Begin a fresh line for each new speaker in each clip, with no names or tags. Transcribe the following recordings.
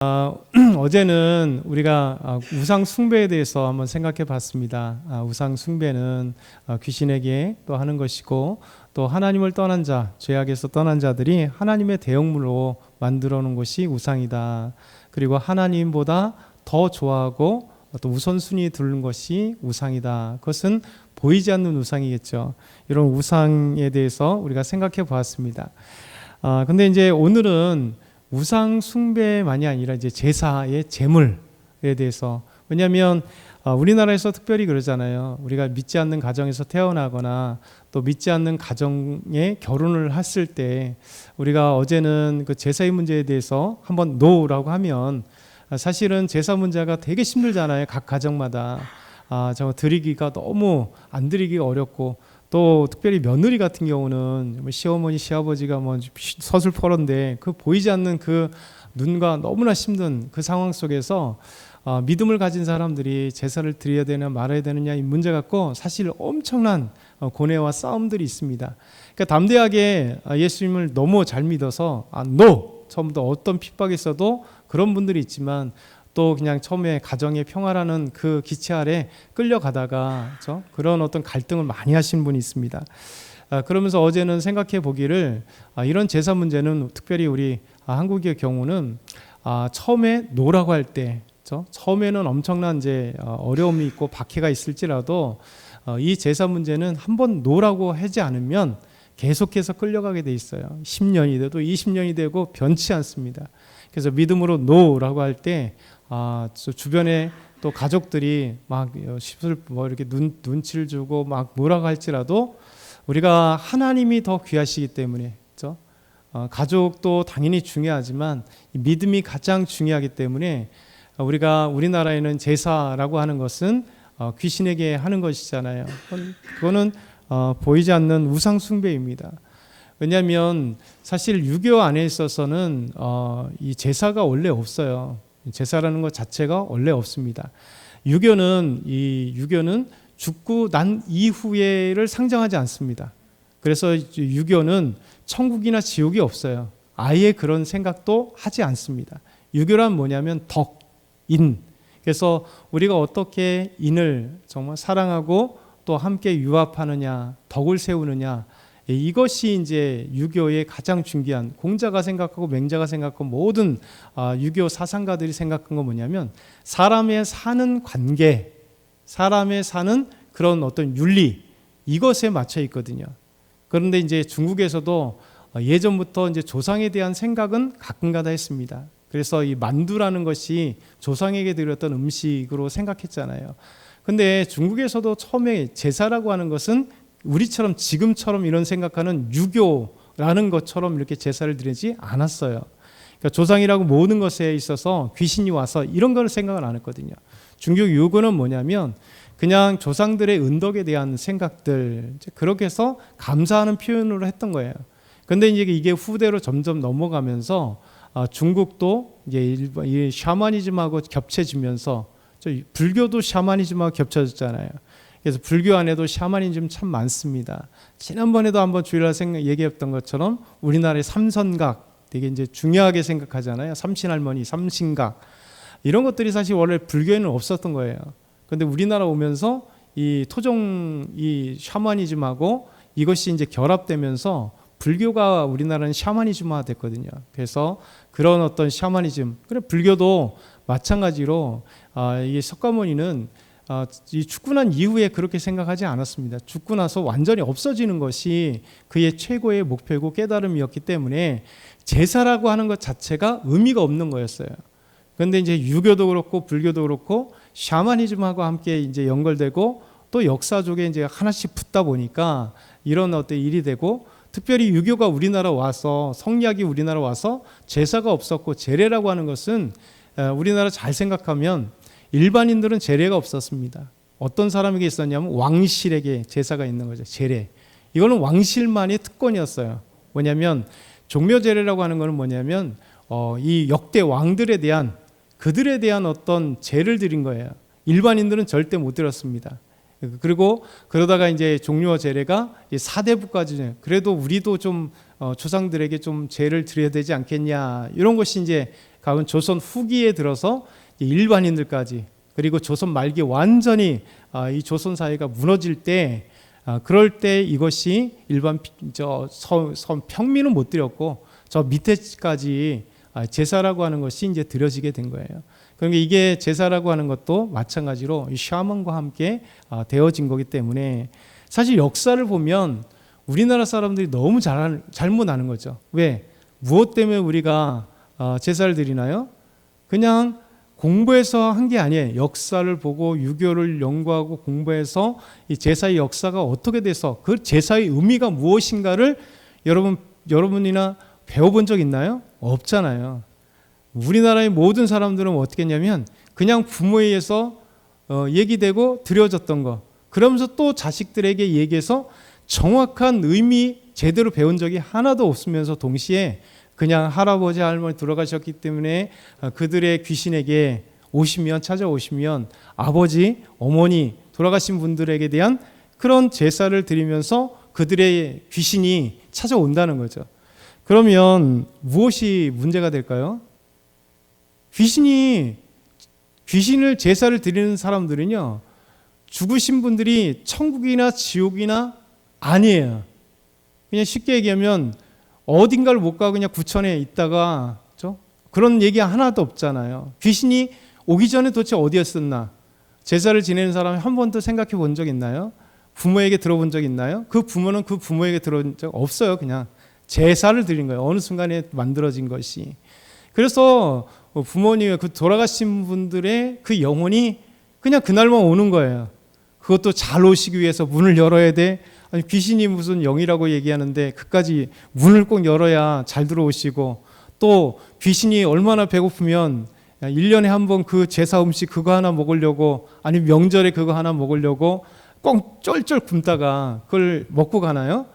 어제는 우리가 우상 숭배에 대해서 한번 생각해 봤습니다. 우상 숭배는 귀신에게 또 하는 것이고, 또 하나님을 떠난 자, 죄악에서 떠난 자들이 하나님의 대형물로 만들어 놓은 것이 우상이다. 그리고 하나님보다 더 좋아하고 또 우선순위에 두는 것이 우상이다. 그것은 보이지 않는 우상이겠죠. 이런 우상에 대해서 우리가 생각해 보았습니다. 근데 이제 오늘은 우상 숭배만이 아니라 이제 제사의 제물에 대해서, 왜냐하면 우리나라에서 특별히 그러잖아요. 우리가 믿지 않는 가정에서 태어나거나 또 믿지 않는 가정에 결혼을 했을 때, 우리가 어제는 그 제사의 문제에 대해서 한번 노라고 하면, 사실은 제사 문제가 되게 힘들잖아요. 각 가정마다 정말 드리기가 너무 안 드리기가 어렵고, 또 특별히 며느리 같은 경우는 시어머니 시아버지가 서슬퍼런데 그 보이지 않는 그 눈과 너무나 힘든 그 상황 속에서 믿음을 가진 사람들이 제사를 드려야 되냐 말아야 되느냐 이 문제 갖고 사실 엄청난 고뇌와 싸움들이 있습니다. 그러니까 담대하게 예수님을 너무 잘 믿어서 처음부터 어떤 핍박이 있어도 그런 분들이 있지만, 또 그냥 처음에 가정의 평화라는 그 기치 아래 끌려가다가 그런 어떤 갈등을 많이 하신 분이 있습니다. 그러면서 어제는 생각해 보기를, 이런 제사 문제는 특별히 우리 한국의 경우는 처음에 노라고 할 때, 처음에는 엄청난 이제 어려움이 있고 박해가 있을지라도 이 제사 문제는 한번 노라고 하지 않으면 계속해서 끌려가게 돼 있어요. 10년이 돼도 20년이 되고 변치 않습니다. 그래서 믿음으로 노라고 할 때 주변에 또 가족들이 막 이렇게 눈치를 주고 막 뭐라고 할지라도, 우리가 하나님이 더 귀하시기 때문에, 가족도 당연히 중요하지만 믿음이 가장 중요하기 때문에, 우리나라에는 제사라고 하는 것은 귀신에게 하는 것이잖아요. 그거는 보이지 않는 우상 숭배입니다. 왜냐하면 사실 유교 안에 있어서는 이 제사가 원래 없어요. 제사라는 것 자체가 원래 없습니다. 유교는 죽고 난 이후에를 상정하지 않습니다. 그래서 유교는 천국이나 지옥이 없어요. 아예 그런 생각도 하지 않습니다. 유교란 뭐냐면 인. 그래서 우리가 어떻게 인을 정말 사랑하고 또 함께 유합하느냐, 덕을 세우느냐, 이것이 이제 유교의 가장 중요한, 공자가 생각하고 맹자가 생각하고 모든 유교 사상가들이 생각한 건 뭐냐면, 사람의 사는 관계, 사람의 사는 그런 어떤 윤리, 이것에 맞춰 있거든요. 그런데 이제 중국에서도 예전부터 이제 조상에 대한 생각은 가끔가다 했습니다. 그래서 이 만두라는 것이 조상에게 드렸던 음식으로 생각했잖아요. 근데 중국에서도 처음에 제사라고 하는 것은 우리처럼 지금처럼 이런 생각하는 유교라는 것처럼 이렇게 제사를 드리지 않았어요. 그러니까 조상이라고 모든 것에 있어서 귀신이 와서 이런 걸 생각을 안 했거든요. 중국 유교는 뭐냐면 그냥 조상들의 은덕에 대한 생각들, 그렇게 해서 감사하는 표현으로 했던 거예요. 그런데 이게 후대로 점점 넘어가면서 중국도 이제 이 샤머니즘하고 겹쳐지면서, 불교도 샤머니즘하고 겹쳐졌잖아요. 그래서 불교 안에도 샤머니즘 참 많습니다. 지난번에도 한번 주일날 얘기했던 것처럼 우리나라의 삼선각 되게 이제 중요하게 생각하잖아요. 삼신할머니, 삼신각, 이런 것들이 사실 원래 불교에는 없었던 거예요. 그런데 우리나라 오면서 이 토종 이 샤머니즘하고 이것이 이제 결합되면서 불교가 우리나라는 샤머니즘화 됐거든요. 그래서 그런 어떤 샤머니즘, 그래 불교도 마찬가지로 이 석가모니는 이 죽고 난 이후에 그렇게 생각하지 않았습니다. 죽고 나서 완전히 없어지는 것이 그의 최고의 목표이고 깨달음이었기 때문에 제사라고 하는 것 자체가 의미가 없는 거였어요. 그런데 이제 유교도 그렇고 불교도 그렇고 샤머니즘하고 함께 이제 연결되고 또 역사 쪽에 이제 하나씩 붙다 보니까 이런 어떤 일이 되고, 특별히 유교가 우리나라 와서, 성리학이 우리나라 와서 제사가 없었고, 제례라고 하는 것은 우리나라 잘 생각하면 일반인들은 제례가 없었습니다. 어떤 사람에게 있었냐면 왕실에게 제사가 있는 거죠. 제례. 이거는 왕실만의 특권이었어요. 뭐냐면 종묘제례라고 하는 것은 뭐냐면 이 역대 왕들에 대한, 그들에 대한 어떤 제를 드린 거예요. 일반인들은 절대 못 드렸습니다. 그리고 그러다가 이제 종료 제례가 4대부까지, 그래도 우리도 좀 조상들에게 좀 제를 드려야 되지 않겠냐, 이런 것이 이제 가면 조선 후기에 들어서 일반인들까지, 그리고 조선 말기에 완전히 이 조선 사회가 무너질 때, 그럴 때 이것이 일반 평민은 못 드렸고 저 밑에까지 제사라고 하는 것이 이제 드려지게 된 거예요. 그러니까 이게 제사라고 하는 것도 마찬가지로 이 샤먼과 함께 되어진 거기 때문에, 사실 역사를 보면 우리나라 사람들이 너무 잘못 아는 거죠. 왜? 무엇 때문에 우리가 제사를 드리나요? 그냥 공부해서 한 게 아니에요. 역사를 보고 유교를 연구하고 공부해서 이 제사의 역사가 어떻게 돼서 그 제사의 의미가 무엇인가를 여러분이나 배워본 적 있나요? 없잖아요. 우리나라의 모든 사람들은 어떻게 했냐면 그냥 부모에 의해서 얘기되고 드려졌던 거, 그러면서 또 자식들에게 얘기해서 정확한 의미 제대로 배운 적이 하나도 없으면서 동시에 그냥 할아버지 할머니 돌아가셨기 때문에 그들의 귀신에게 찾아오시면 아버지 어머니 돌아가신 분들에게 대한 그런 제사를 드리면서 그들의 귀신이 찾아온다는 거죠. 그러면 무엇이 문제가 될까요? 귀신을 제사를 드리는 사람들은요, 죽으신 분들이 천국이나 지옥이나 아니에요. 그냥 쉽게 얘기하면 어딘가를 못 가고 그냥 구천에 있다가, 그런 얘기 하나도 없잖아요. 귀신이 오기 전에 도대체 어디였었나? 제사를 지내는 사람이 한 번도 생각해 본 적 있나요? 부모에게 들어본 적 있나요? 그 부모는 그 부모에게 들어본 적 없어요. 그냥 제사를 드린 거예요. 어느 순간에 만들어진 것이. 그래서 부모님의 그 돌아가신 분들의 그 영혼이 그냥 그날만 오는 거예요. 그것도 잘 오시기 위해서 문을 열어야 돼. 아니, 귀신이 무슨 영이라고 얘기하는데 그까지 문을 꼭 열어야 잘 들어오시고, 또 귀신이 얼마나 배고프면 1년에 한 번 그 제사 음식 그거 하나 먹으려고, 아니 명절에 그거 하나 먹으려고 꼭 쫄쫄 굶다가 그걸 먹고 가나요?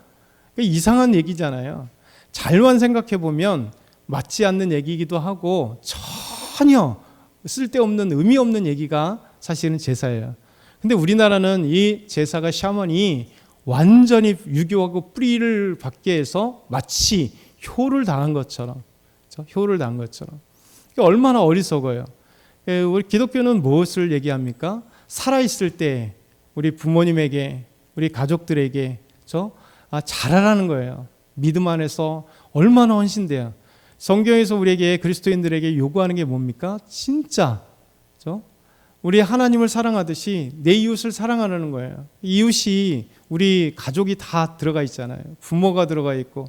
이상한 얘기잖아요. 잘만 생각해 보면 맞지 않는 얘기이기도 하고 전혀 쓸데없는 의미 없는 얘기가 사실은 제사예요. 근데 우리나라는 이 제사가 샤먼이 완전히 유교하고 뿌리를 받게 해서 마치 효를 당한 것처럼, 얼마나 어리석어요. 우리 기독교는 무엇을 얘기합니까? 살아있을 때 우리 부모님에게, 우리 가족들에게 잘하라는 거예요. 믿음 안에서 얼마나 헌신돼요. 성경에서 우리에게, 그리스도인들에게 요구하는 게 뭡니까? 진짜 우리 하나님을 사랑하듯이 내 이웃을 사랑하라는 거예요. 이웃이 우리 가족이 다 들어가 있잖아요. 부모가 들어가 있고,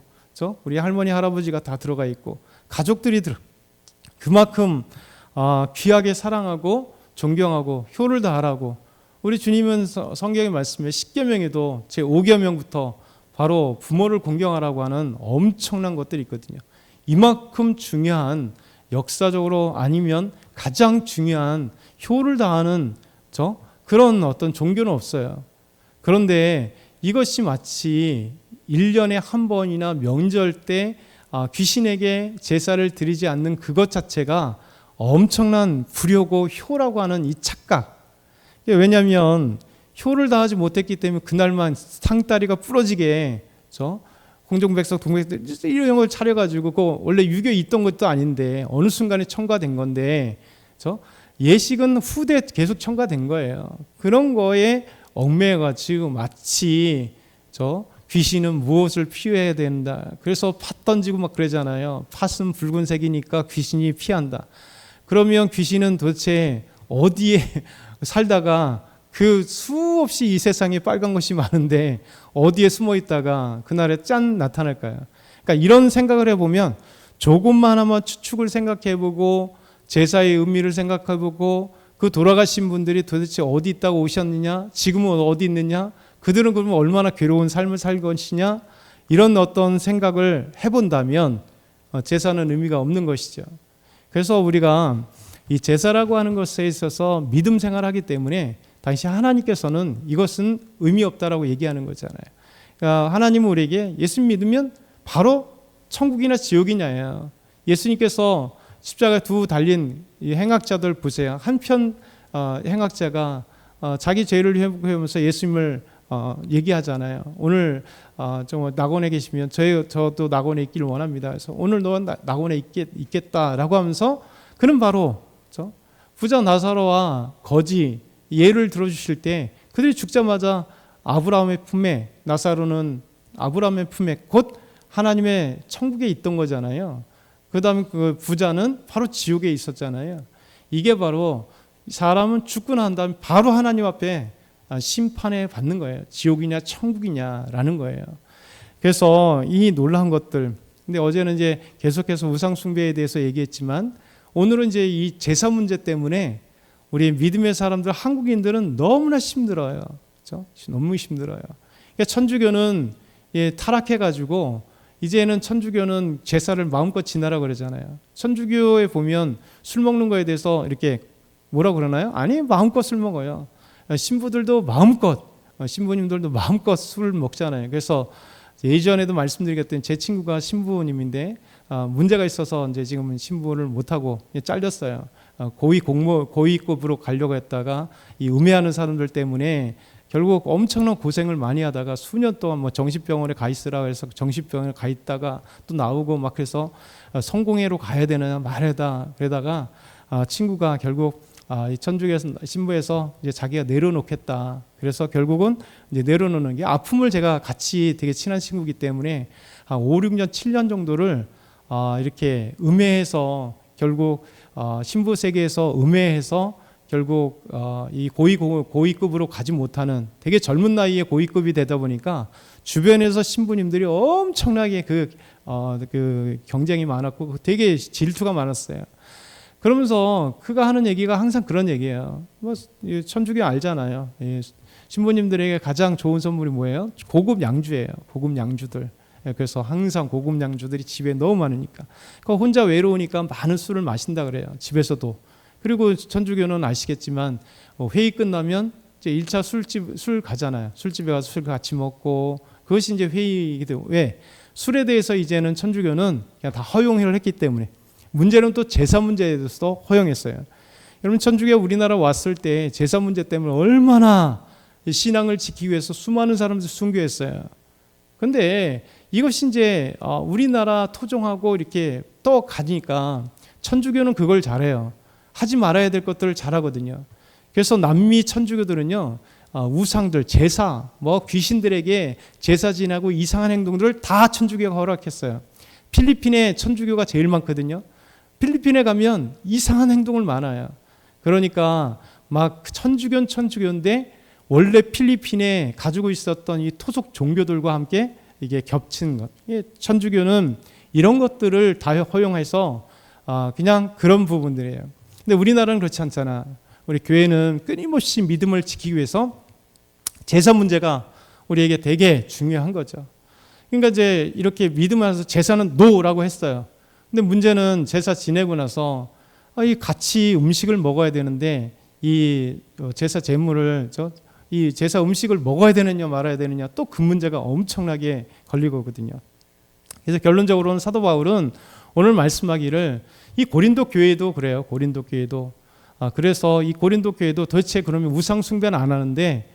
우리 할머니 할아버지가 다 들어가 있고, 가족들이 그만큼 귀하게 사랑하고 존경하고 효를 다하라고. 우리 주님은 성경의 말씀에 10계명에도 제5계명부터 바로 부모를 공경하라고 하는 엄청난 것들이 있거든요. 이만큼 중요한, 역사적으로 아니면 가장 중요한 효를 다하는 그런 어떤 종교는 없어요. 그런데 이것이 마치 1년에 한 번이나 명절 때 귀신에게 제사를 드리지 않는 그것 자체가 엄청난 불효고 효라고 하는 이 착각. 왜냐하면 효를 다하지 못했기 때문에 그날만 상다리가 부러지게 공정백석 동백들 이런 걸 차려가지고, 그 원래 유교에 있던 것도 아닌데 어느 순간에 첨가된 건데, 예식은 후대 계속 첨가된 거예요. 그런 거에 얽매여가지고 마치 귀신은 무엇을 피해야 된다. 그래서 팥 던지고 막 그러잖아요. 팥은 붉은색이니까 귀신이 피한다. 그러면 귀신은 도대체 어디에 살다가, 그 수없이 이 세상에 빨간 것이 많은데 어디에 숨어 있다가 그날에 짠 나타날까요? 그러니까 이런 생각을 해보면, 조금만 한번 추측을 생각해보고 제사의 의미를 생각해보고, 그 돌아가신 분들이 도대체 어디 있다고 오셨느냐, 지금은 어디 있느냐, 그들은 그러면 얼마나 괴로운 삶을 살 것이냐, 이런 어떤 생각을 해본다면 제사는 의미가 없는 것이죠. 그래서 우리가 이 제사라고 하는 것에 있어서 믿음 생활하기 때문에 당시 하나님께서는 이것은 의미 없다라고 얘기하는 거잖아요. 그러니까 하나님은 우리에게 예수 믿으면 바로 천국이나 지옥이냐예요. 예수님께서 십자가에 두 달린 이 행악자들 보세요. 한편 행악자가 자기 죄를 회복하면서 예수님을 얘기하잖아요. 오늘 좀 낙원에 계시면 저도 낙원에 있기를 원합니다. 그래서 오늘 너 낙원에 있겠다라고 하면서 그는 바로 부자 나사로와 거지 예를 들어주실 때 그들이 죽자마자 아브라함의 품에, 나사로는 아브라함의 품에 곧 하나님의 천국에 있던 거잖아요. 그 다음에 그 부자는 바로 지옥에 있었잖아요. 이게 바로 사람은 죽고 난 다음에 바로 하나님 앞에 심판에 받는 거예요. 지옥이냐 천국이냐라는 거예요. 그래서 이 놀라운 것들, 근데 어제는 이제 계속해서 우상 숭배에 대해서 얘기했지만 오늘은 이제 이 제사 문제 때문에 우리 믿음의 사람들, 한국인들은 너무나 힘들어요. 그렇죠? 너무 힘들어요. 그러니까 천주교는 타락해가지고 이제는 천주교는 제사를 마음껏 지내라 그러잖아요. 천주교에 보면 술 먹는 거에 대해서 이렇게 뭐라 그러나요? 아니, 마음껏 술 먹어요. 신부들도 마음껏, 신부님들도 마음껏 술을 먹잖아요. 그래서 예전에도 말씀드렸던 제 친구가 신부님인데 문제가 있어서 이제 지금은 신부를 못하고 잘렸어요. 고위급으로 가려고 했다가 이 음해하는 사람들 때문에 결국 엄청난 고생을 많이 하다가 수년 동안 뭐 정신병원에 가 있으라 해서 정신병원에 가 있다가 또 나오고 막 그래서 성공회로 가야 되느냐 말하다 그러다가 친구가 결국 이 천주교에서 신부에서 이제 자기가 내려놓겠다. 그래서 결국은 이제 내려놓는 게 아픔을 제가 같이 되게 친한 친구이기 때문에 한 5, 6년, 7년 정도를 이렇게 음해해서 결국 신부 세계에서 음해해서 결국 이 고위급으로 가지 못하는 되게 젊은 나이에 고위급이 되다 보니까 주변에서 신부님들이 엄청나게 그 경쟁이 많았고 되게 질투가 많았어요. 그러면서 그가 하는 얘기가 항상 그런 얘기예요. 뭐 천주교 알잖아요. 신부님들에게 가장 좋은 선물이 뭐예요? 고급 양주예요. 고급 양주들. 그래서 항상 고급 양주들이 집에 너무 많으니까. 혼자 외로우니까 많은 술을 마신다 그래요. 집에서도. 그리고 천주교는 아시겠지만 회의 끝나면 이제 1차 술 가잖아요. 술집에 가서 술 같이 먹고 그것이 이제 회의이기도. 왜? 술에 대해서 이제는 천주교는 그냥 다 허용을 했기 때문에. 문제는 또 제사 문제에 대해서도 허용했어요. 여러분 천주교가 우리나라 왔을 때 제사 문제 때문에 얼마나 신앙을 지키기 위해서 수많은 사람들이 순교했어요. 그런데 이것이 이제 우리나라 토종하고 이렇게 또 가니까 천주교는 그걸 잘해요. 하지 말아야 될 것들을 잘하거든요. 그래서 남미 천주교들은요 우상들, 제사, 뭐 귀신들에게 제사 지내고 이상한 행동들을 다 천주교가 허락했어요. 필리핀에 천주교가 제일 많거든요. 필리핀에 가면 이상한 행동을 많아요. 그러니까 막 천주교는 천주교인데 원래 필리핀에 가지고 있었던 이 토속 종교들과 함께 이게 겹치는 것. 천주교는 이런 것들을 다 허용해서 그냥 그런 부분들이에요. 근데 우리나라는 그렇지 않잖아. 우리 교회는 끊임없이 믿음을 지키기 위해서 제사 문제가 우리에게 되게 중요한 거죠. 그러니까 이제 이렇게 믿음을 해서 제사는 노라고 했어요. 근데 문제는 제사 지내고 나서 이 같이 음식을 먹어야 되는데 이 제사 제물을 이 제사 음식을 먹어야 되느냐 말아야 되느냐 또 그 문제가 엄청나게 걸리거든요. 그래서 결론적으로는 사도 바울은 오늘 말씀하기를 이 고린도 교회도 그래요. 고린도 교회도 그래서 이 고린도 교회도 도대체 그러면 우상 숭배는 안 하는데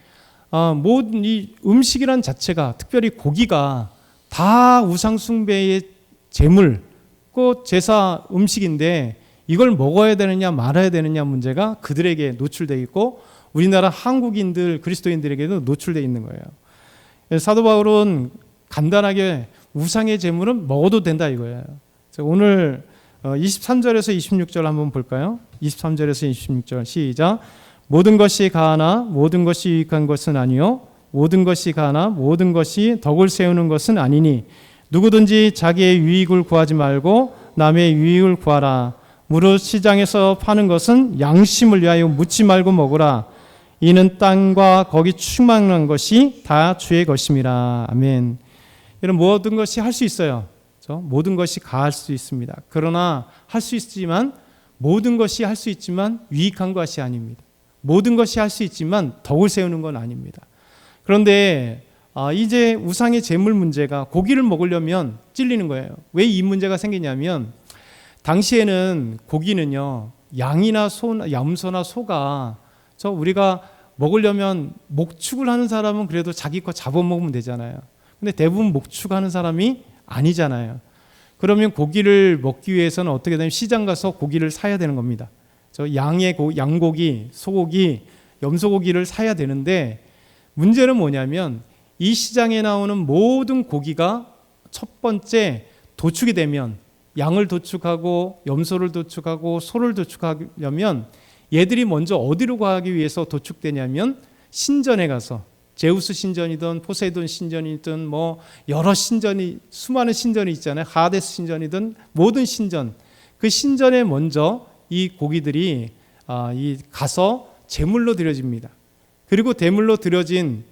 모든 이 음식이란 자체가 특별히 고기가 다 우상 숭배의 제물 꼭 제사 음식인데 이걸 먹어야 되느냐 말아야 되느냐 문제가 그들에게 노출되어 있고 우리나라 한국인들 그리스도인들에게도 노출되어 있는 거예요. 사도 바울은 간단하게 우상의 제물은 먹어도 된다 이거예요. 오늘 23절에서 26절 한번 볼까요? 23절에서 26절 시작. 모든 것이 가하나 모든 것이 유익한 것은 아니요 모든 것이 가하나 모든 것이 덕을 세우는 것은 아니니 누구든지 자기의 유익을 구하지 말고 남의 유익을 구하라. 무릇 시장에서 파는 것은 양심을 위하여 묻지 말고 먹으라. 이는 땅과 거기 충만한 것이 다 주의 것임이라. 아멘. 이런 모든 것이 할 수 있어요. 그렇죠? 모든 것이 가할 수 있습니다. 그러나 할 수 있지만 모든 것이 할 수 있지만 유익한 것이 아닙니다. 모든 것이 할 수 있지만 덕을 세우는 건 아닙니다. 그런데 이제 우상의 제물 문제가 고기를 먹으려면 찔리는 거예요. 왜 이 문제가 생기냐면 당시에는 고기는요 양이나 염소나 소가 우리가 먹으려면 목축을 하는 사람은 그래도 자기 거 잡아먹으면 되잖아요. 근데 대부분 목축하는 사람이 아니잖아요. 그러면 고기를 먹기 위해서는 어떻게 되냐면 시장 가서 고기를 사야 되는 겁니다. 양고기, 소고기, 염소고기를 사야 되는데 문제는 뭐냐면 이 시장에 나오는 모든 고기가 첫 번째 도축이 되면 양을 도축하고 염소를 도축하고 소를 도축하려면 얘들이 먼저 어디로 가기 위해서 도축되냐면 신전에 가서 제우스 신전이든 포세이돈 신전이든 뭐 여러 신전이 수많은 신전이 있잖아요. 하데스 신전이든 모든 신전 그 신전에 먼저 이 고기들이 가서 제물로 드려집니다. 그리고 제물로 드려진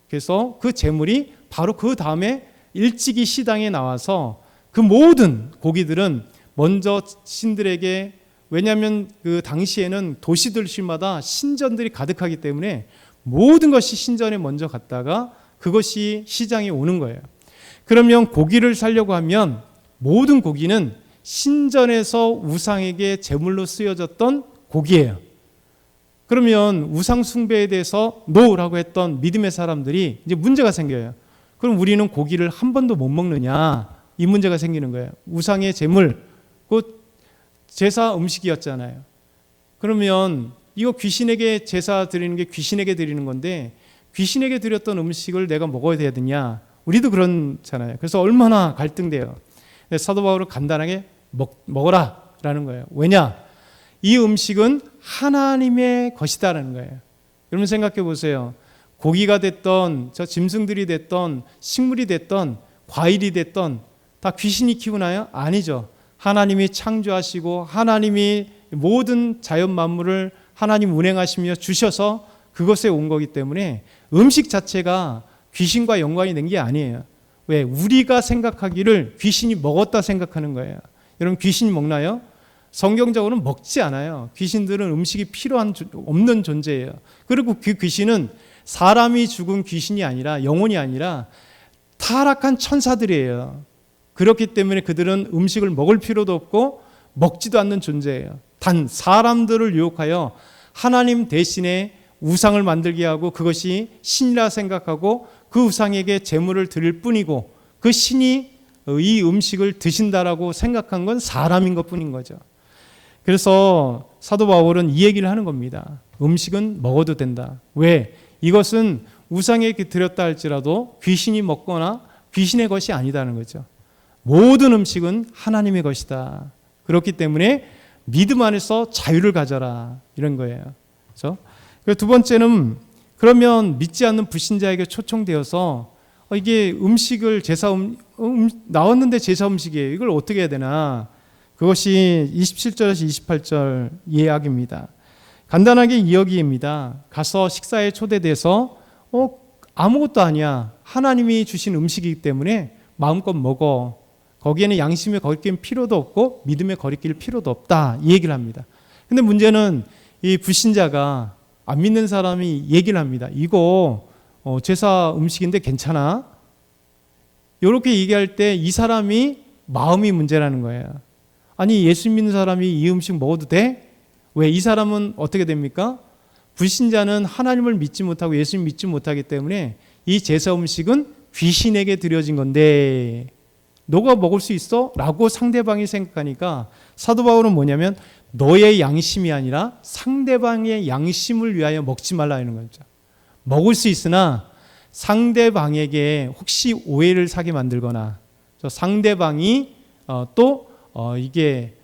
그래서 그 제물이 바로 그 다음에 일찍이 시장에 나와서 그 모든 고기들은 먼저 신들에게 왜냐하면 그 당시에는 도시들마다 신전들이 가득하기 때문에 모든 것이 신전에 먼저 갔다가 그것이 시장에 오는 거예요. 그러면 고기를 사려고 하면 모든 고기는 신전에서 우상에게 제물로 쓰여졌던 고기예요. 그러면 우상 숭배에 대해서 노라고 했던 믿음의 사람들이 이제 문제가 생겨요. 그럼 우리는 고기를 한 번도 못 먹느냐? 이 문제가 생기는 거예요. 우상의 제물, 곧 제사 음식이었잖아요. 그러면 이거 귀신에게 제사 드리는 게 귀신에게 드리는 건데 귀신에게 드렸던 음식을 내가 먹어야 되느냐? 우리도 그렇잖아요. 그래서 얼마나 갈등돼요. 사도 바울은 간단하게 먹어라 라는 거예요. 왜냐? 이 음식은 하나님의 것이다라는 거예요. 여러분 생각해 보세요. 고기가 됐던 저 짐승들이 됐던 식물이 됐던 과일이 됐던 다 귀신이 키우나요? 아니죠. 하나님이 창조하시고 하나님이 모든 자연 만물을 하나님 운행하시며 주셔서 그것에 온 거기 때문에 음식 자체가 귀신과 연관이 된 게 아니에요. 왜? 우리가 생각하기를 귀신이 먹었다 생각하는 거예요. 여러분 귀신이 먹나요? 성경적으로는 먹지 않아요. 귀신들은 음식이 필요한 없는 존재예요. 그리고 그 귀신은 사람이 죽은 귀신이 아니라 영혼이 아니라 타락한 천사들이에요. 그렇기 때문에 그들은 음식을 먹을 필요도 없고 먹지도 않는 존재예요. 단 사람들을 유혹하여 하나님 대신에 우상을 만들게 하고 그것이 신이라 생각하고 그 우상에게 제물을 드릴 뿐이고 그 신이 이 음식을 드신다라고 생각한 건 사람인 것뿐인 거죠. 그래서 사도 바울은 이 얘기를 하는 겁니다. 음식은 먹어도 된다. 왜? 이것은 우상에게 드렸다 할지라도 귀신이 먹거나 귀신의 것이 아니다는 거죠. 모든 음식은 하나님의 것이다. 그렇기 때문에 믿음 안에서 자유를 가져라 이런 거예요. 그렇죠? 두 번째는 그러면 믿지 않는 불신자에게 초청되어서 이게 음식을 나왔는데 제사 음식이에요. 이걸 어떻게 해야 되나? 그것이 27절에서 28절 이야기입니다. 간단하게 이야기입니다. 가서 식사에 초대돼서 아무것도 아니야. 하나님이 주신 음식이기 때문에 마음껏 먹어. 거기에는 양심의 거리낄 필요도 없고 믿음의 거리낄 필요도 없다. 이 얘기를 합니다. 근데 문제는 이 불신자가 안 믿는 사람이 얘기를 합니다. 이거 제사 음식인데 괜찮아? 이렇게 얘기할 때 이 사람이 마음이 문제라는 거예요. 아니 예수 믿는 사람이 이 음식 먹어도 돼? 왜? 이 사람은 어떻게 됩니까? 불신자는 하나님을 믿지 못하고 예수님 믿지 못하기 때문에 이 제사 음식은 귀신에게 드려진 건데 너가 먹을 수 있어? 라고 상대방이 생각하니까 사도 바울은 뭐냐면 너의 양심이 아니라 상대방의 양심을 위하여 먹지 말라 하는 거죠. 먹을 수 있으나 상대방에게 혹시 오해를 사게 만들거나 상대방이 이게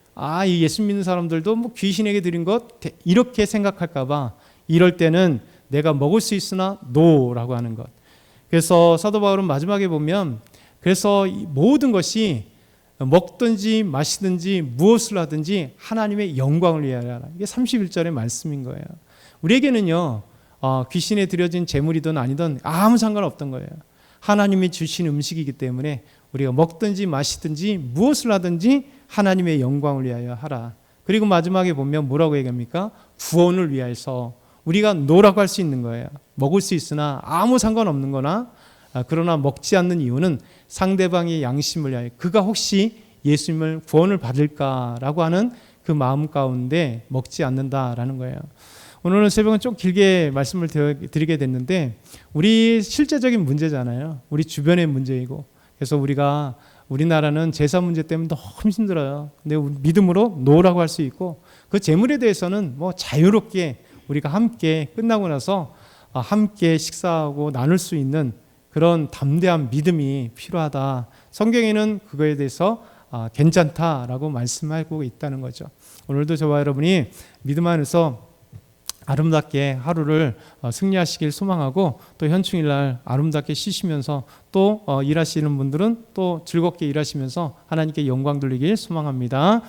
이 예수 믿는 사람들도 뭐 귀신에게 드린 것 이렇게 생각할까봐 이럴 때는 내가 먹을 수 있으나 노라고 하는 것. 그래서 사도 바울은 마지막에 보면 그래서 모든 것이 먹든지 마시든지 무엇을 하든지 하나님의 영광을 위하여 하라. 이게 31절의 말씀인 거예요. 우리에게는요 귀신에 드려진 제물이든 아니든 아무 상관없던 거예요. 하나님이 주신 음식이기 때문에 우리가 먹든지 마시든지 무엇을 하든지 하나님의 영광을 위하여 하라. 그리고 마지막에 보면 뭐라고 얘기합니까? 구원을 위해서 우리가 노라고 할 수 있는 거예요. 먹을 수 있으나 아무 상관없는 거나 그러나 먹지 않는 이유는 상대방의 양심을 위하여 그가 혹시 예수님을 구원을 받을까라고 하는 그 마음 가운데 먹지 않는다라는 거예요. 오늘 새벽은 좀 길게 말씀을 드리게 됐는데 우리 실제적인 문제잖아요. 우리 주변의 문제이고 그래서 우리나라는 제사 문제 때문에 너무 힘들어요. 근데 믿음으로 노라고 할 수 있고 그 재물에 대해서는 뭐 자유롭게 우리가 함께 끝나고 나서 함께 식사하고 나눌 수 있는 그런 담대한 믿음이 필요하다. 성경에는 그거에 대해서 괜찮다라고 말씀하고 있다는 거죠. 오늘도 저와 여러분이 믿음 안에서 아름답게 하루를 승리하시길 소망하고 또 현충일날 아름답게 쉬시면서 또 일하시는 분들은 또 즐겁게 일하시면서 하나님께 영광 돌리길 소망합니다.